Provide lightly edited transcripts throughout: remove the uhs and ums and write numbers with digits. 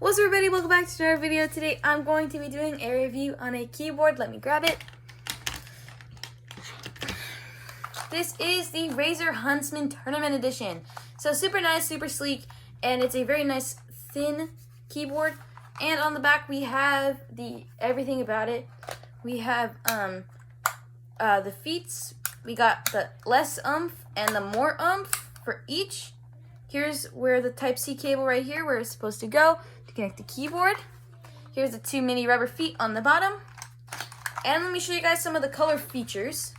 What's up, everybody? Welcome back to another video. Today I'm going to be doing a review on a keyboard. Let me grab it. This is the Razer Huntsman Tournament Edition. So super nice, super sleek, and it's a very nice thin keyboard. And on the back we have everything about it. We have the feats. We got the less oomph and the more oomph for each. Here's where the Type-C cable right here, where it's supposed to go to connect the keyboard. Here's the two mini rubber feet on the bottom. And let me show you guys some of the color features.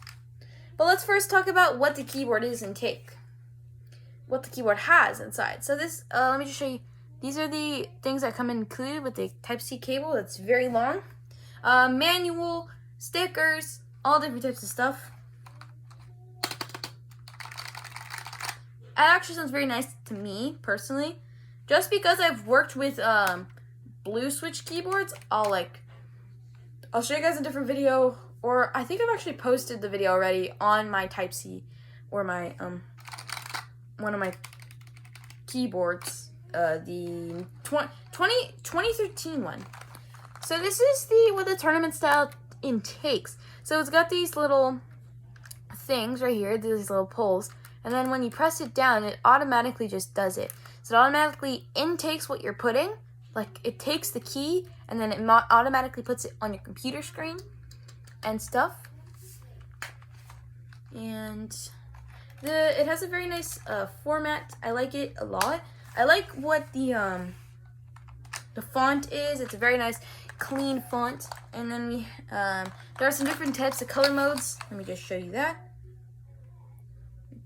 But let's first talk about what the keyboard is and what the keyboard has inside. So this, let me just show you. These are the things that come included with the Type-C cable. It's very long. Manual, stickers, all different types of stuff. It actually sounds very nice to me, personally. Just because I've worked with blue switch keyboards, I'll show you guys a different video, or I think I've actually posted the video already on my Type-C, or my, one of my keyboards, the 2013 one. So this is what the tournament style intakes. So it's got these little things right here, these little poles. And then when you press it down, it automatically just does it. So it automatically intakes what you're putting. Like, it takes the key, and then it automatically puts it on your computer screen and stuff. And it has a very nice format. I like it a lot. I like what the font is. It's a very nice, clean font. And then there are some different types of color modes. Let me just show you that.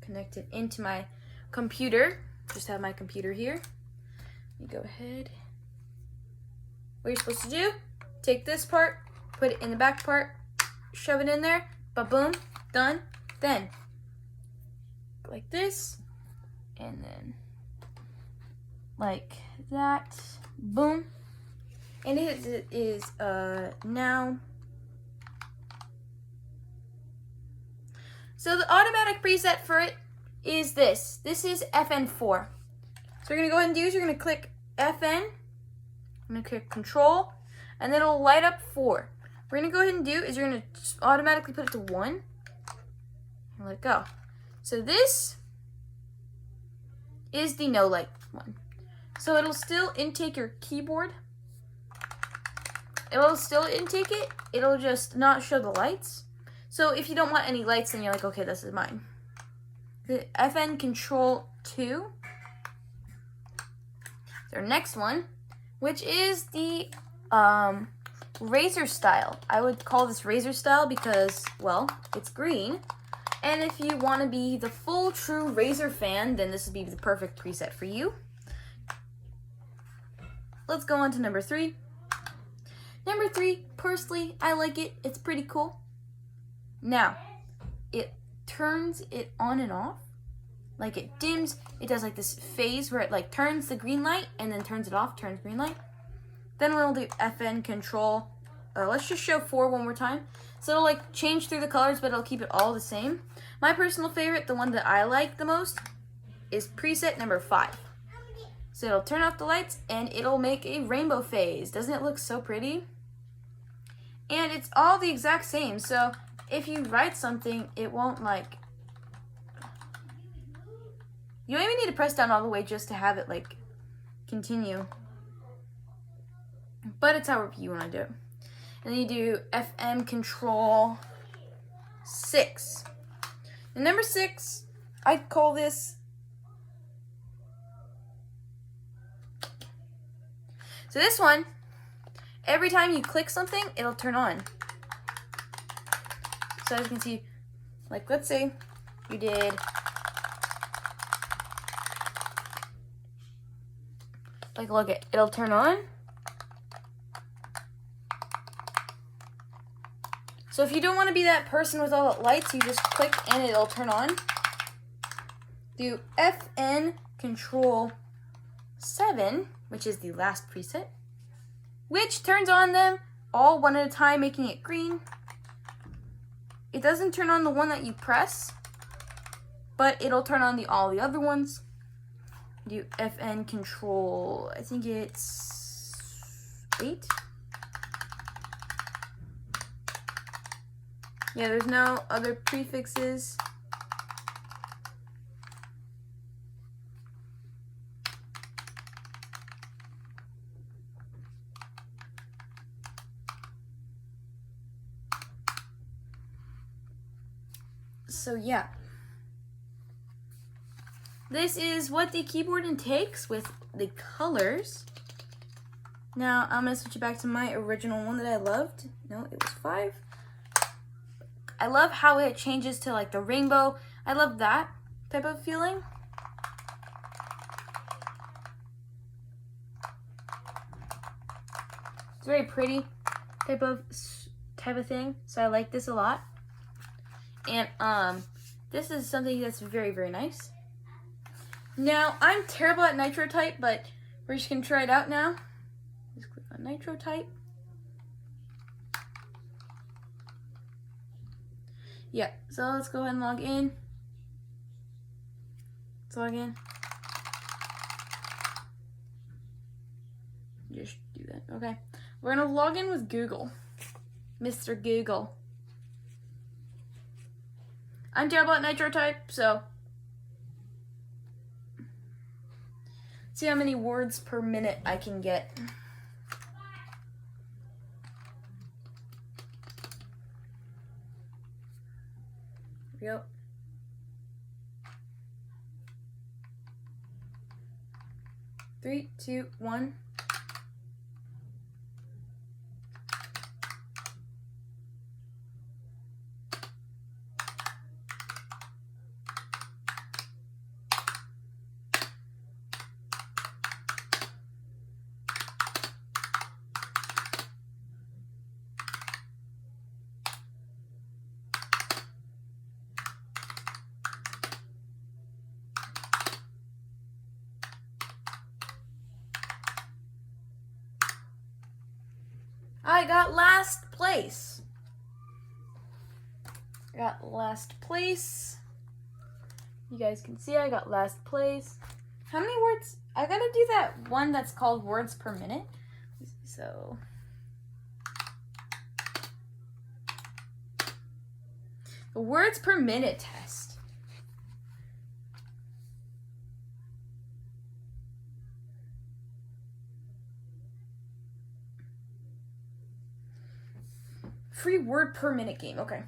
Connect it into my computer. Just have my computer here. Let me go ahead. What you're supposed to do, take this part, put it in the back part, shove it in there, ba-boom, done. Then, like this, and then like that, boom. And it is now. So the automatic preset for it is this. This is FN4. So we're going to go ahead and you're going to click FN. I'm going to click Control, and then it'll light up 4. What we're going to go ahead and you're going to automatically put it to 1. And let it go. So this is the no light one. So it'll still intake your keyboard. It'll still intake it. It'll just not show the lights. So if you don't want any lights, then you're like, okay, this is mine. The FN Control 2. Their next one, which is the Razer style. I would call this Razer style because, well, it's green. And if you want to be the full true Razer fan, then this would be the perfect preset for you. Let's go on to number 3. Number 3, personally, I like it. It's pretty cool. Now, it turns it on and off. Like, it dims. It does like this phase where it like turns the green light and then turns it off, turns green light. Then we'll do FN Control. Let's just show 4 one more time. So it'll like change through the colors, but it'll keep it all the same. My personal favorite, the one that I like the most, is preset number 5. So it'll turn off the lights and it'll make a rainbow phase. Doesn't it look so pretty? And it's all the exact same. So if you write something, it won't like, you don't even need to press down all the way just to have it like continue. But it's however you want to do it. And then you do FM Control 6. And number 6, I'd call this. So this one, every time you click something, it'll turn on. So as you can see, like let's say you did like look at it'll turn on. So if you don't want to be that person with all the lights, you just click and it'll turn on. Do FN Control 7, which is the last preset, which turns on them all one at a time, making it green. It doesn't turn on the one that you press, but it'll turn on all the other ones. Do FN Control, I think it's 8. Yeah, there's no other prefixes. So yeah, this is what the keyboard intakes with the colors. Now I'm gonna switch it back to my original one that I loved. No, it was 5. I love how it changes to like the rainbow. I love that type of feeling. It's very pretty type of thing. So I like this a lot. And this is something that's very, very nice. Now I'm terrible at nitro type, but we're just gonna try it out now. Just click on nitro type. Yeah, so let's go ahead and log in. Let's log in. Just do that, okay. We're gonna log in with Google. Mr. Google. I'm terrible at nitro type, so see how many words per minute I can get. Here we go. Three, two, one. I got last place. I got last place. You guys can see I got last place. How many words? I gotta do that one that's called words per minute. So the words per minute test. Free word per minute game, okay.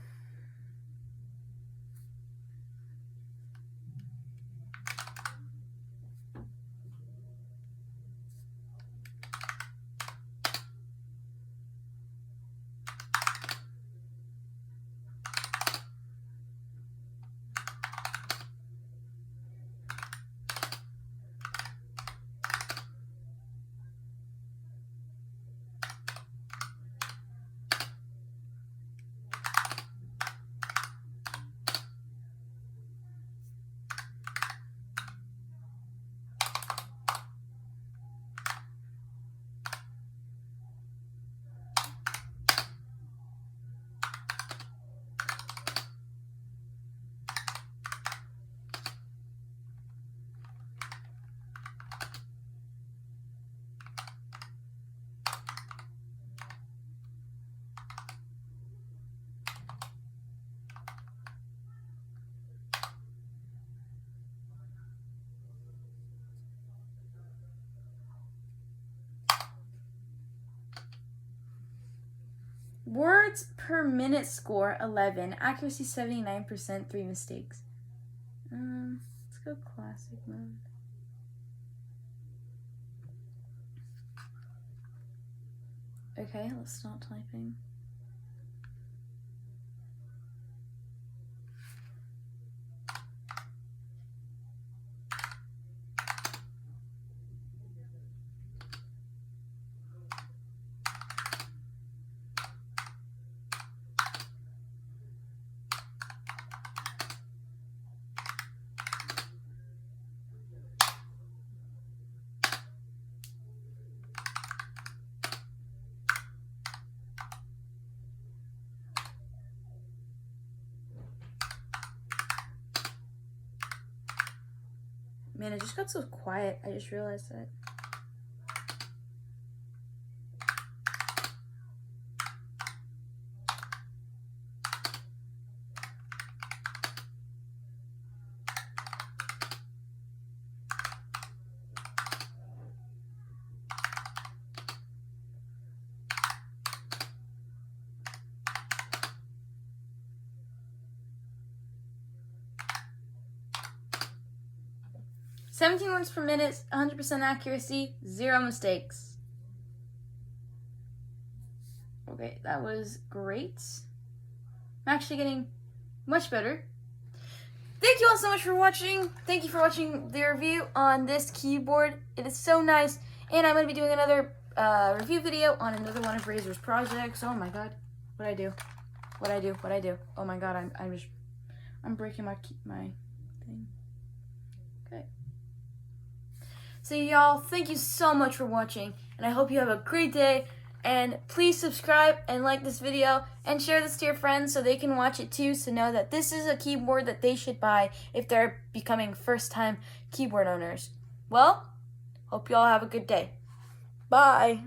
Words per minute score 11, accuracy 79%, 3 mistakes. Let's go classic mode. Okay, let's start typing. Man, it just got so quiet. I just realized that. 17 words per minute, 100% accuracy, 0 mistakes. Okay, that was great. I'm actually getting much better. Thank you all so much for watching. Thank you for watching the review on this keyboard. It is so nice. And I'm going to be doing another review video on another one of Razer's projects. Oh my god. What'd I do? Oh my god, I'm breaking my thing. Okay. So y'all, thank you so much for watching, and I hope you have a great day. And please subscribe and like this video and share this to your friends so they can watch it too, so know that this is a keyboard that they should buy if they're becoming first-time keyboard owners. Well, hope you all have a good day. Bye.